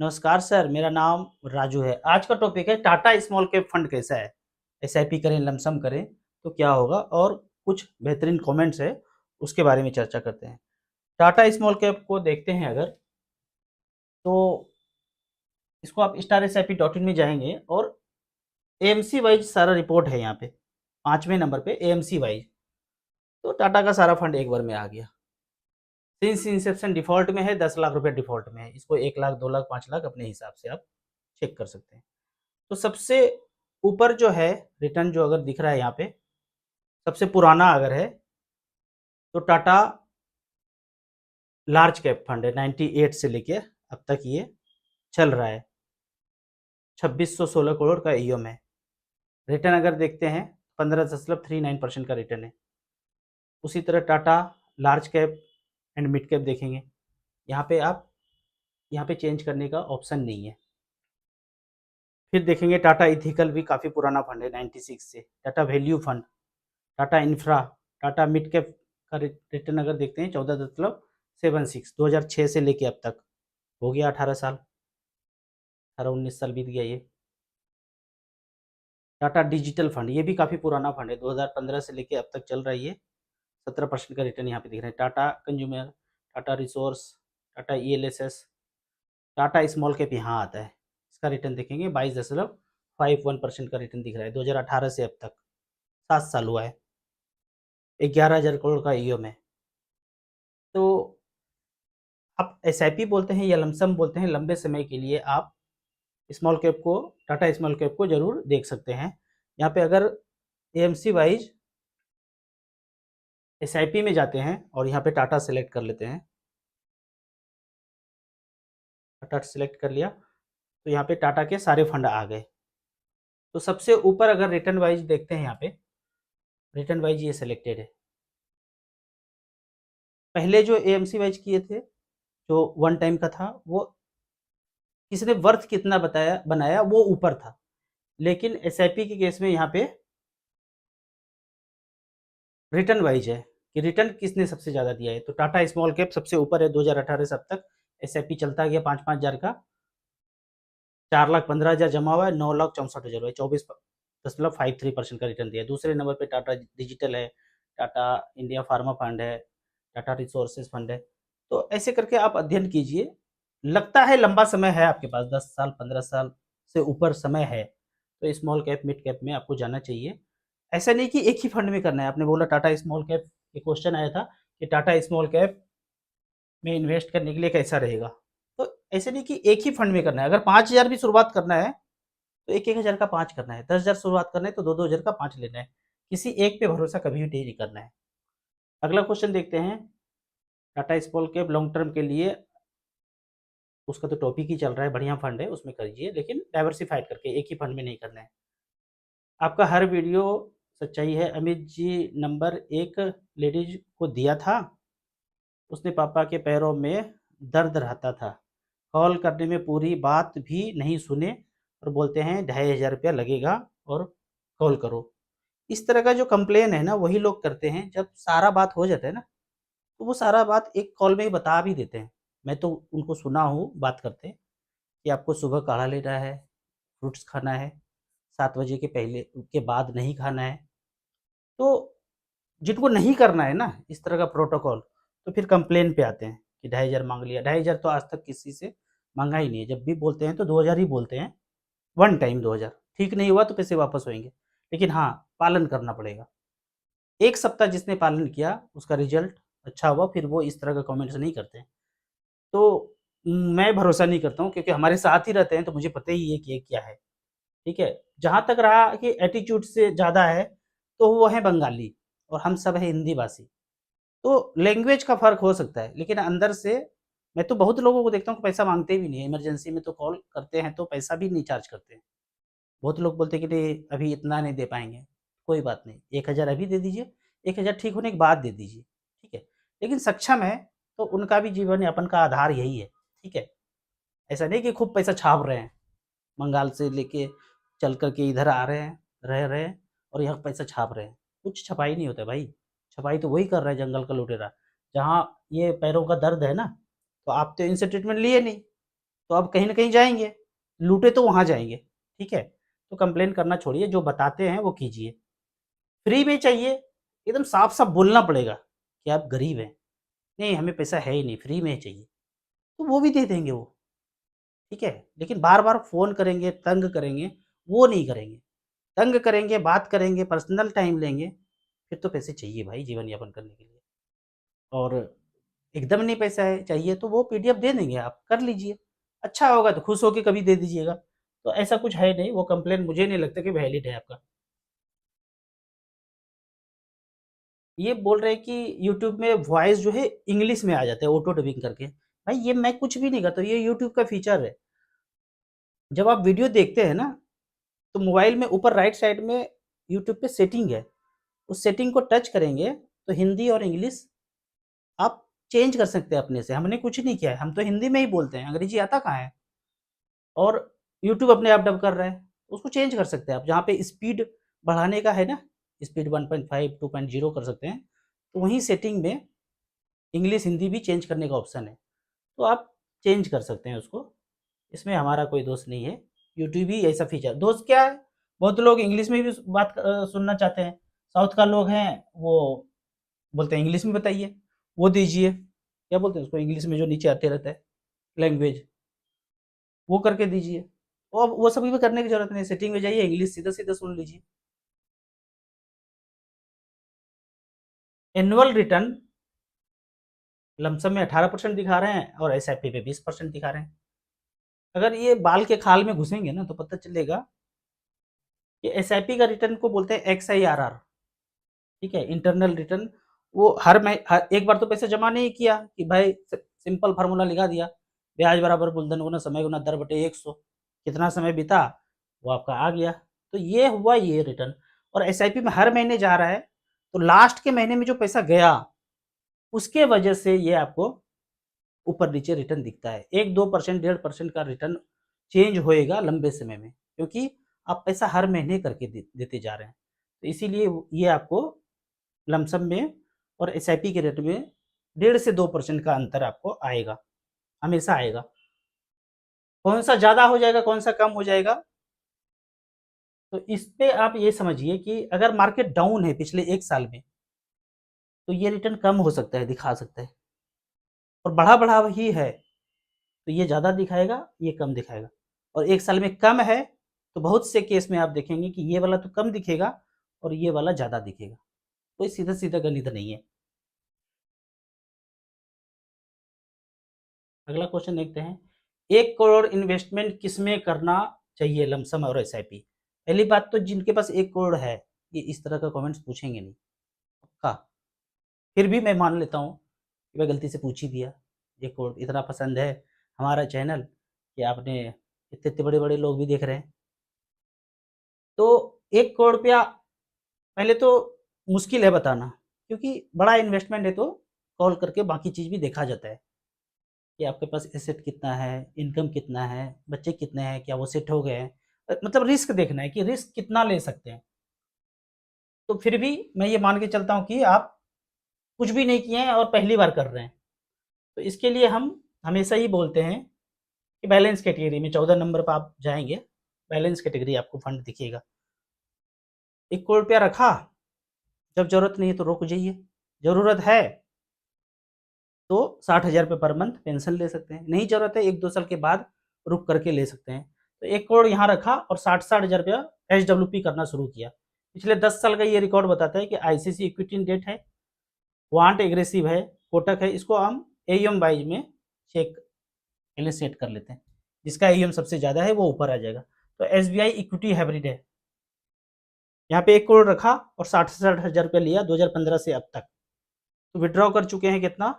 नमस्कार सर, मेरा नाम राजू है। आज का टॉपिक है टाटा स्मॉल कैप फंड कैसा है? एसआईपी करें, लमसम करें तो क्या होगा? और कुछ बेहतरीन कमेंट्स है, उसके बारे में चर्चा करते हैं। टाटा स्मॉल कैप को देखते हैं अगर, तो इसको आप स्टार SIP.in में जाएँगे और एएमसी वाइज़ सारा रिपोर्ट है यहाँ पे। 5वें नंबर पे एएमसी वाइज़, तो टाटा का सारा फंड एक बार में आ गया। सिंस इंसेप्शन डिफ़ॉल्ट में है, 10 लाख रुपए डिफ़ॉल्ट में है। इसको 1 लाख, 2 लाख, 5 लाख अपने हिसाब से आप चेक कर सकते हैं। तो सबसे ऊपर जो है रिटर्न जो अगर दिख रहा है यहाँ पे, सबसे पुराना अगर है तो टाटा लार्ज कैप फंड है। 98 से लेके अब तक ये चल रहा है। 2616 करोड़ का ईएम है। रिटर्न अगर देखते हैं 15.39% का रिटर्न है। उसी तरह Tata large cap and mid cap देखेंगे, यहाँ पे आप यहाँ पे चेंज करने का ऑप्शन नहीं है। फिर देखेंगे टाटा इथिकल भी काफ़ी पुराना फंड है 96 से। Tata value fund, Tata infra, Tata mid cap का रिटर्न अगर देखते हैं 14.76, 2006 से लेके अब तक हो गया 18 साल, 18-19 साल बीत गया ये। टाटा डिजिटल फंड, ये भी काफ़ी पुराना फंड है, 2015 से लेके अब तक चल रहा है ये। 17% का रिटर्न यहाँ पे दिख रहा है। Tata consumer, Tata resource, Tata ELSS, Tata small cap यहाँ आता है। इसका रिटर्न देखेंगे 22.51% का रिटर्न दिख रहा है 2018 से अब तक। 7 साल हुआ है। 11,000 करोड़ का ईएम है। तो आप SIP बोलते हैं या लमसम बोलते हैं, लंबे समय के लिए आप स्मॉल कैप को, टाटा स्मॉल कैप को ज़रूर देख सकते हैं। यहाँ पे अगर एएमसी वाइज SIP में जाते हैं और यहाँ पे टाटा सेलेक्ट कर लेते हैं, टाटा सेलेक्ट कर लिया तो यहाँ पे टाटा के सारे फंड आ गए। तो सबसे ऊपर अगर रिटर्न वाइज देखते हैं, यहाँ पे रिटर्न वाइज ये सिलेक्टेड है। पहले जो एएमसी वाइज किए थे, जो वन टाइम का था, वो किसी ने वर्थ कितना बताया बनाया वो ऊपर था, लेकिन SIP के केस में यहाँ पे रिटर्न वाइज है कि रिटर्न किसने सबसे ज़्यादा दिया है। तो टाटा स्मॉल कैप सबसे ऊपर है 2018 से अब तक। SIP चलता गया 5-5 हज़ार का, 4,15,000 जमा हुआ है, 9,64,000 हुआ है, 24.53% का रिटर्न दिया है। दूसरे नंबर पे टाटा डिजिटल है, टाटा इंडिया फार्मा फंड है, टाटा रिसोर्सेज फंड है। तो ऐसे करके आप अध्ययन कीजिए। लगता है लंबा समय है आपके पास, 10 साल 15 साल से ऊपर समय है, तो स्मॉल कैप मिड कैप में आपको जाना चाहिए। ऐसा नहीं कि एक ही फंड में करना है। आपने बोला टाटा स्मॉल कैप, ये क्वेश्चन आया था कि टाटा स्मॉल कैप में इन्वेस्ट करने के लिए कैसा रहेगा। तो ऐसे नहीं कि एक ही फंड में करना है। अगर 5,000 भी शुरुआत करना है तो 1-1 हज़ार का 5 करना है, 10,000 शुरुआत करना है तो 2-2 हज़ार का 5 लेना है। किसी एक पे भरोसा कभी भी नहीं करना है। अगला क्वेश्चन देखते हैं, Tata small cap long term के लिए उसका तो टॉपिक ही चल रहा है, बढ़िया फंड है, उसमें करिए, लेकिन डाइवर्सिफाइड करके, एक ही फंड में नहीं करना है। आपका हर वीडियो सच्चाई है। अमित जी नंबर 1 लेडीज को दिया था, उसने पापा के पैरों में दर्द रहता था, कॉल करने में पूरी बात भी नहीं सुने और बोलते हैं 2,500 रुपया लगेगा और कॉल करो। इस तरह का जो कंप्लेन है ना, वही लोग करते हैं। जब सारा बात हो जाता है ना, तो वो सारा बात एक कॉल में ही बता भी देते हैं। मैं तो उनको सुना हूँ बात करते हैं कि आपको सुबह काढ़ा लेना है, फ्रूट्स खाना है, 7 बजे के पहले के बाद नहीं खाना है। तो जिनको नहीं करना है ना इस तरह का प्रोटोकॉल, तो फिर कंप्लेन पे आते हैं कि 2,500 माँग लिया। 2,500 तो आज तक किसी से माँगा ही नहीं है। जब भी बोलते हैं तो 2,000 ही बोलते हैं, वन टाइम 2,000। ठीक नहीं हुआ तो पैसे वापस होंगे, लेकिन हाँ, पालन करना पड़ेगा। 1 सप्ताह जिसने पालन किया उसका रिज़ल्ट अच्छा हुआ, फिर वो इस तरह का कमेंट्स नहीं करते हैं। तो मैं भरोसा नहीं करता हूँ, क्योंकि हमारे साथ ही रहते हैं तो मुझे पता ही है कि ये क्या है, ठीक है? जहाँ तक रहा कि एटीट्यूड से ज़्यादा है, तो वो है बंगाली और हम सब हैं हिंदी भाषी। तो लैंग्वेज का फ़र्क हो सकता है, लेकिन अंदर से मैं तो बहुत लोगों को देखता हूँ कि पैसा माँगते भी नहीं है। इमरजेंसी में तो कॉल करते हैं तो पैसा भी नहीं चार्ज करते हैं। बहुत लोग बोलते हैं कि नहीं अभी इतना नहीं दे पाएँगे। कोई बात नहीं, 1,000 अभी दे दीजिए, 1,000 ठीक होने के बाद दे दीजिए, ठीक है? लेकिन सक्षम है तो उनका भी जीवन यापन का आधार यही है, ठीक है? ऐसा नहीं कि खूब पैसा छाप रहे हैं, बंगाल से लेके चल कर के इधर आ रहे हैं, रह रहे हैं और यहाँ पैसा छाप रहे हैं। कुछ छपाई नहीं होता है भाई, छपाई तो वही कर रहा है जंगल का लुटेरा। जहाँ ये पैरों का दर्द है ना, तो आप तो इनसे ट्रीटमेंट लिए नहीं, तो अब कहीं न कहीं जाएँगे, लूटे तो वहाँ जाएँगे, ठीक है? तो कंप्लेन करना छोड़िए, जो बताते हैं वो कीजिए। फ्री में चाहिए, एकदम साफ-साफ बोलना पड़ेगा कि आप गरीब हैं, नहीं हमें पैसा है ही नहीं, फ्री में चाहिए, तो वो भी दे देंगे वो, ठीक है? लेकिन बार-बार फ़ोन करेंगे, तंग करेंगे, वो नहीं करेंगे। तंग करेंगे, बात करेंगे, पर्सनल टाइम लेंगे, फिर तो पैसे चाहिए भाई जीवन यापन करने के लिए। और एकदम नहीं पैसा है चाहिए तो वो पीडीएफ दे देंगे आप, कर लीजिए। अच्छा होगा तो खुश होके कभी दे दीजिएगा। तो ऐसा कुछ है नहीं, वो कंप्लेन मुझे नहीं लगता कि वैलिड है आपका। ये बोल रहे हैं कि यूट्यूब में वॉइस जो है इंग्लिश में आ जाता है ऑटो डबिंग करके। भाई ये मैं कुछ भी नहीं करता, ये यूट्यूब का फीचर है। जब आप वीडियो देखते हैं ना, तो मोबाइल में ऊपर राइट साइड में यूट्यूब पे सेटिंग है। उस सेटिंग को टच करेंगे तो हिंदी और इंग्लिश आप चेंज कर सकते हैं अपने से। हमने कुछ नहीं किया है, हम तो हिंदी में ही बोलते हैं, अंग्रेजी आता कहाँ है? और यूट्यूब अपने आप डब कर रहा है, उसको चेंज कर सकते हैं आप। जहाँ पे स्पीड बढ़ाने का है ना, स्पीड 1.5, 2.0 कर सकते हैं, तो वहीं सेटिंग में इंग्लिश, हिंदी भी चेंज करने का ऑप्शन है। तो आप चेंज कर सकते हैं उसको, इसमें हमारा कोई दोष नहीं है। यूट्यूब ही ऐसा फीचर दोस्त क्या है, बहुत लोग इंग्लिश में भी बात सुनना चाहते हैं। साउथ का लोग हैं, वो बोलते हैं इंग्लिश में बताइए, वो दीजिए, क्या बोलते हैं उसको इंग्लिश में जो नीचे आते रहता है, लैंग्वेज, वो करके दीजिए। और वो सभी में करने की ज़रूरत नहीं है, सेटिंग में जाइए, इंग्लिश सीधा-सीधा सुन लीजिए। एनुअल रिटर्न लमसम में 18% दिखा रहे हैं और एसआईपी पे 20% दिखा रहे हैं। अगर ये बाल के खाल में घुसेंगे ना तो पता चलेगा कि एसआईपी का रिटर्न को बोलते हैं एक्सआईआरआर, ठीक है? Internal return. वो एक बार तो पैसा जमा नहीं किया कि भाई सिंपल फार्मूला लगा दिया, ब्याज बराबर मूलधन गुना समय गुना दर बटे 100, कितना समय बीता वो आपका आ गया। तो ये हुआ ये रिटर्न। और एसआईपी में हर महीने जा रहा है, तो लास्ट के महीने में जो पैसा गया उसके वजह से ये आपको ऊपर नीचे रिटर्न दिखता है। 1-2%, 1.5% का रिटर्न चेंज होएगा लंबे समय में, क्योंकि आप पैसा हर महीने करके देते जा रहे हैं। तो इसीलिए ये आपको लमसम में और एसआईपी के रेट में 1.5 से 2% का अंतर आपको आएगा, हमेशा आएगा। कौन-सा ज़्यादा हो जाएगा, कौन-सा कम हो जाएगा, तो इस पे आप ये समझिए कि अगर मार्केट डाउन है पिछले 1 साल में, तो ये रिटर्न कम हो सकता है, दिखा सकता है। और बढ़ा-बढ़ा ही है, तो ये ज़्यादा दिखाएगा, ये कम दिखाएगा। और 1 साल में कम है, तो बहुत से केस में आप देखेंगे कि ये वाला तो कम दिखेगा और ये वाला ज़्यादा दिखेगा। कोई सीधा-सीधा गणित नहीं है। अगला क्वेश्चन देखते हैं, 1 करोड़ इन्वेस्टमेंट किसमें करना चाहिए लमसम और एसआईपी? पहली बात तो जिनके पास 1 करोड़ है, ये इस तरह का कमेंट्स पूछेंगे नहीं, पक्का। फिर भी मैं मान लेता हूँ कि मैं गलती से पूछ ही दिया। 1 करोड़ इतना पसंद है हमारा चैनल कि आपने इतने-इतने बड़े-बड़े लोग भी देख रहे हैं। तो 1 करोड़ रुपया पहले तो मुश्किल है बताना, क्योंकि बड़ा इन्वेस्टमेंट है तो कॉल करके बाकी चीज़ भी देखा जाता है कि आपके पास एसेट कितना है, इनकम कितना है, बच्चे कितने हैं, क्या वो सेट हो गए हैं? मतलब रिस्क देखना है कि रिस्क कितना ले सकते हैं। तो फिर भी मैं ये मान के चलता हूँ कि आप कुछ भी नहीं किए हैं और पहली बार कर रहे हैं। तो इसके लिए हम हमेशा ही बोलते हैं कि बैलेंस कैटेगरी में 14 नंबर पे आप जाएँगे, बैलेंस कैटेगरी आपको फंड दिखेगा। 1 करोड़ रुपया रखा, जब ज़रूरत नहीं है तो रुक जाइए, ज़रूरत है तो 60,000 रुपए पर मंथ पेंशन ले सकते हैं, नहीं ज़रूरत है 1-2 साल के बाद रुक करके ले सकते हैं। तो 1 करोड़ यहाँ रखा और 60-60 हज़ार रुपया एसडब्ल्यूपी करना शुरू किया। पिछले 10 साल का ये रिकॉर्ड बताता है कि आईसीसी इक्विटी इन डेट है, क्वांट एग्रेसिव है, कोटक है, इसको हम एयूएम वाइज़ में चेक पहले सेट कर लेते हैं। जिसका एयूएम सबसे ज़्यादा है वो ऊपर आ जाएगा। तो एसबीआई इक्विटी हाइब्रिड है। यहाँ पे 1 करोड़ रखा और 60-60 हज़ार रुपया लिया 2015 से अब तक। तो विथड्रॉ कर चुके हैं कितना?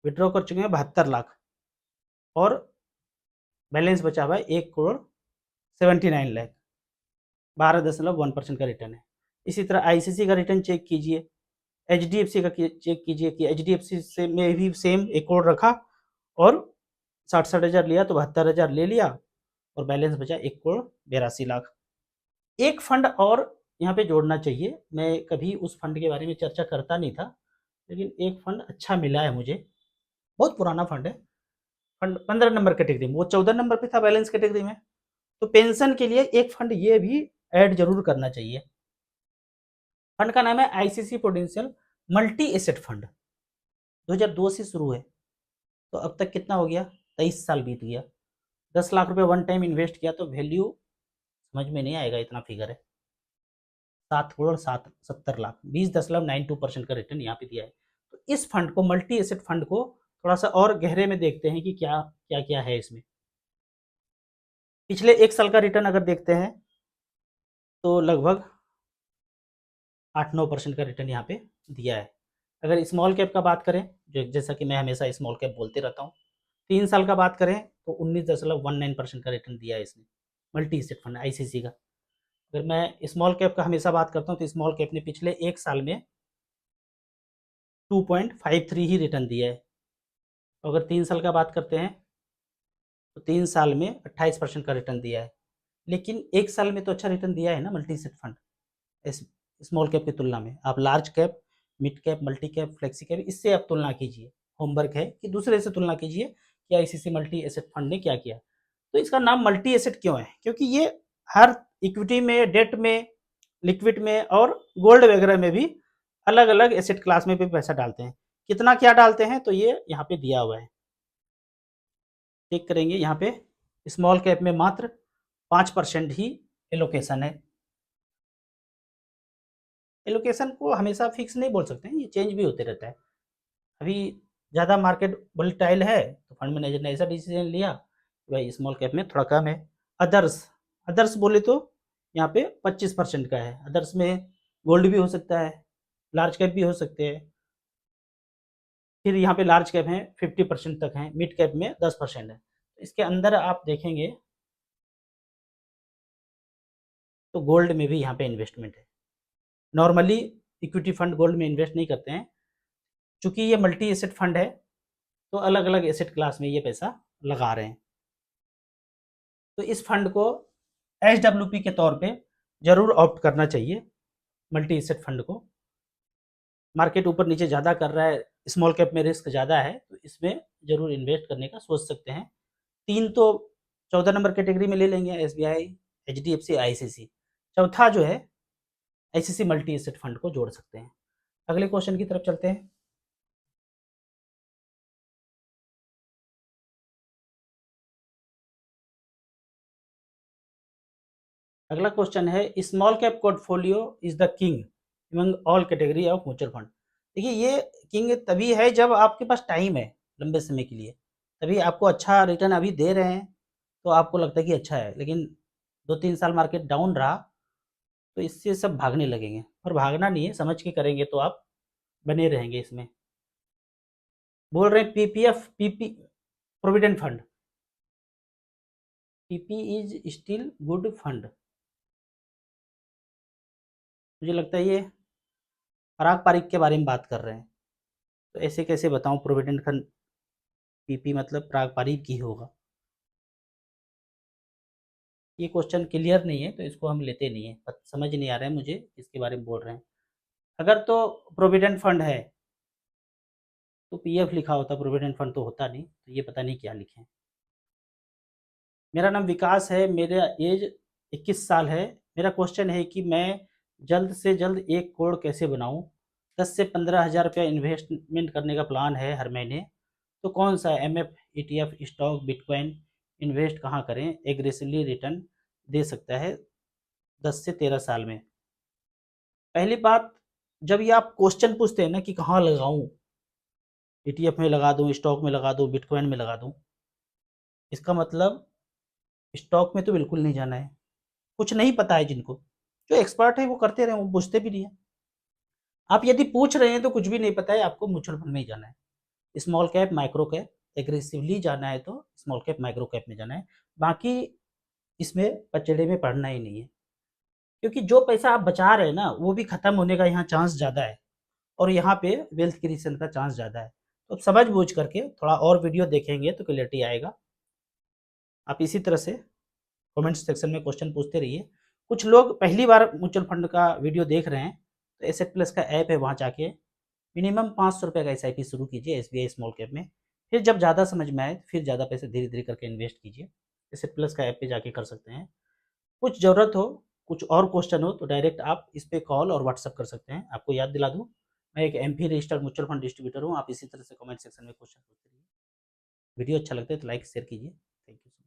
विथड्रॉ कर चुके हैं 72 लाख और बैलेंस बचा हुआ है 1 करोड़ 79 लाख, 12.1% का रिटर्न है। इसी तरह आईसीसी का रिटर्न चेक कीजिए, एचडीएफसी का चेक कीजिए कि एचडीएफसी से में भी सेम 1 करोड़ रखा और 60-60 हज़ार लिया तो 72 हज़ार ले लिया और बैलेंस बचा 1 करोड़ 82 लाख। एक फंड और यहाँ पे जोड़ना चाहिए, मैं कभी उस फंड के बारे में चर्चा करता नहीं था, लेकिन एक फंड अच्छा मिला है मुझे, बहुत पुराना फंड है। फंड 15 नंबर कैटेगरी में, वो 14 नंबर पे था बैलेंस कैटेगरी में। तो पेंशन के लिए एक फंड ये भी ऐड जरूर करना चाहिए। फंड का नाम है ICC prudential multi asset fund, 2002 से शुरू है। तो अब तक कितना हो गया, 23 साल बीत गया। 10 लाख रुपए वन टाइम इन्वेस्ट किया तो वैल्यू समझ में नहीं आएगा, इतना फिगर है 7 करोड़ 70 लाख, 20.92% का रिटर्न यहाँ पे दिया है। तो इस फंड को, मल्टी एसेट फंड को थोड़ा सा और गहरे में देखते हैं कि क्या क्या क्या है इसमें। पिछले 1 साल का रिटर्न अगर देखते हैं तो लगभग 8-9% का रिटर्न यहाँ पे दिया है। अगर स्मॉल कैप का बात करें, जो जैसा कि मैं हमेशा स्मॉल कैप बोलते रहता हूँ, 3 साल का बात करें तो 19.19% का रिटर्न दिया है इसने, मल्टी एसेट फंड आईसीसी का। अगर मैं स्मॉल कैप का हमेशा बात करता हूँ तो स्मॉल कैप ने पिछले 1 साल में 2.53 ही रिटर्न दिया है। अगर 3 साल का बात करते हैं तो 3 साल में 28% का रिटर्न दिया है। लेकिन 1 साल में तो अच्छा रिटर्न दिया है ना multi asset fund small cap की तुलना में। आप large cap, mid cap, multi cap, flexi cap, इससे आप तुलना कीजिए। होमवर्क है कि दूसरे से तुलना कीजिए कि आईसीसी मल्टी एसेट फंड ने क्या किया। तो इसका नाम मल्टी एसेट क्यों है, क्योंकि ये हर इक्विटी में, डेट में, लिक्विड में और गोल्ड वगैरह में भी अलग अलग एसेट क्लास में भी पैसा डालते हैं। कितना क्या डालते हैं तो ये यहाँ पे दिया हुआ है, चेक करेंगे। यहाँ पे स्मॉल कैप में मात्र 5% ही एलोकेशन है। एलोकेशन को हमेशा फिक्स नहीं बोल सकते हैं, ये चेंज भी होते रहता है। अभी ज़्यादा मार्केट वोलेटाइल है तो फंड मैनेजर ने ऐसा डिसीजन लिया कि भाई स्मॉल कैप में थोड़ा कम है। अदर्स, अदर्स बोले तो यहाँ पे 25% का है। अदर्स में गोल्ड भी हो सकता है, लार्ज कैप भी हो सकते हैं। फिर यहाँ पे लार्ज कैप है 50% तक है, मिड कैप में 10% है। तो इसके अंदर आप देखेंगे तो गोल्ड में भी यहाँ पे इन्वेस्टमेंट है। नॉर्मली इक्विटी फंड गोल्ड में इन्वेस्ट नहीं करते हैं, चूंकि ये मल्टी एसेट फंड है तो अलग अलग एसेट क्लास में ये पैसा लगा रहे हैं। तो इस फंड को एचडब्ल्यूपी के तौर पे जरूर ऑप्ट करना चाहिए। मल्टी एसेट फंड को मार्केट ऊपर नीचे ज़्यादा कर रहा है, स्मॉल कैप में रिस्क ज़्यादा है तो इसमें जरूर इन्वेस्ट करने का सोच सकते हैं। 3 तो 14 नंबर कैटेगरी में ले लेंगे, एसबीआई, एचडीएफसी, आईसीसी। चौथा जो है आईसीसी मल्टी एसेट फंड को जोड़ सकते हैं। अगले क्वेश्चन की तरफ चलते हैं। अगला क्वेश्चन है, small cap portfolio is the king among all category of mutual fund. देखिए ये किंग तभी है जब आपके पास टाइम है लंबे समय के लिए, तभी आपको अच्छा रिटर्न अभी दे रहे हैं तो आपको लगता है कि अच्छा है। लेकिन 2-3 साल मार्केट डाउन रहा तो इससे सब भागने लगेंगे, और भागना नहीं है, समझ के करेंगे तो आप बने रहेंगे इसमें। बोल रहे हैं PPF, PP provident fund, PP is still good fund. मुझे लगता है ये पराग पारिक के बारे में बात कर रहे हैं, तो ऐसे कैसे बताऊं प्रोविडेंट फंड पीपी मतलब पराग पारिक ही होगा। ये क्वेश्चन क्लियर नहीं है तो इसको हम लेते नहीं है, समझ नहीं आ रहा है मुझे किसके बारे में बोल रहे हैं। अगर तो प्रोविडेंट फंड है तो पीएफ लिखा होता, प्रोविडेंट फंड तो होता नहीं, तो ये पता नहीं क्या लिखे हैं। मेरा नाम विकास है, मेरा एज 21 साल है। मेरा क्वेश्चन है कि मैं जल्द से जल्द 1 करोड़ कैसे बनाऊं। 10 से 15 हज़ार रुपया इन्वेस्टमेंट करने का प्लान है हर महीने। तो कौन सा MF, ETF, stock, bitcoin invest कहाँ करें, एग्रेसिवली रिटर्न दे सकता है 10 से 13 साल में। पहली बात, जब ये आप क्वेश्चन पूछते हैं ना कि कहाँ लगाऊं, ईटीएफ में लगा दूं, स्टॉक में लगा दूं, बिटकॉइन में लगा दूं, इसका मतलब स्टॉक में तो बिल्कुल नहीं जाना है। कुछ नहीं पता है जिनको, जो एक्सपर्ट है वो करते रहे, वो पूछते भी नहीं है। आप यदि पूछ रहे हैं तो कुछ भी नहीं पता है, आपको म्यूचुअल फंड में ही जाना है। Small cap, micro cap, aggressively जाना है तो स्मॉल कैप, माइक्रो कैप में जाना है। बाकी इसमें पचड़े में पड़ना ही नहीं है, क्योंकि जो पैसा आप बचा रहे हैं ना वो भी खत्म होने का यहाँ चांस ज़्यादा है, और यहाँ पे वेल्थ क्रिएशन का चांस ज़्यादा है। तो समझ बूझ करके थोड़ा और वीडियो देखेंगे तो क्लियरिटी आएगा। आप इसी तरह से कमेंट सेक्शन में क्वेश्चन पूछते रहिए। कुछ लोग पहली बार म्यूचुअल फंड का वीडियो देख रहे हैं तो एसेट प्लस का ऐप है, वहाँ जाके मिनिमम 500 रुपये का एसआईपी शुरू कीजिए एसबीआई स्मॉल कैप में। फिर जब ज़्यादा समझ में आए फिर ज़्यादा पैसे धीरे-धीरे करके इन्वेस्ट कीजिए। जैसे प्लस का ऐप पे जाके कर सकते हैं। कुछ ज़रूरत हो, कुछ और क्वेश्चन हो तो डायरेक्ट आप इस पे कॉल और व्हाट्सएप कर सकते हैं। आपको याद दिला दूँ, मैं एक MP registered mutual fund distributor हूँ। आप इसी तरह से कमेंट सेक्शन में क्वेश्चन पूछते रहिए। वीडियो अच्छा लगता है तो लाइक शेयर कीजिए। Thank you.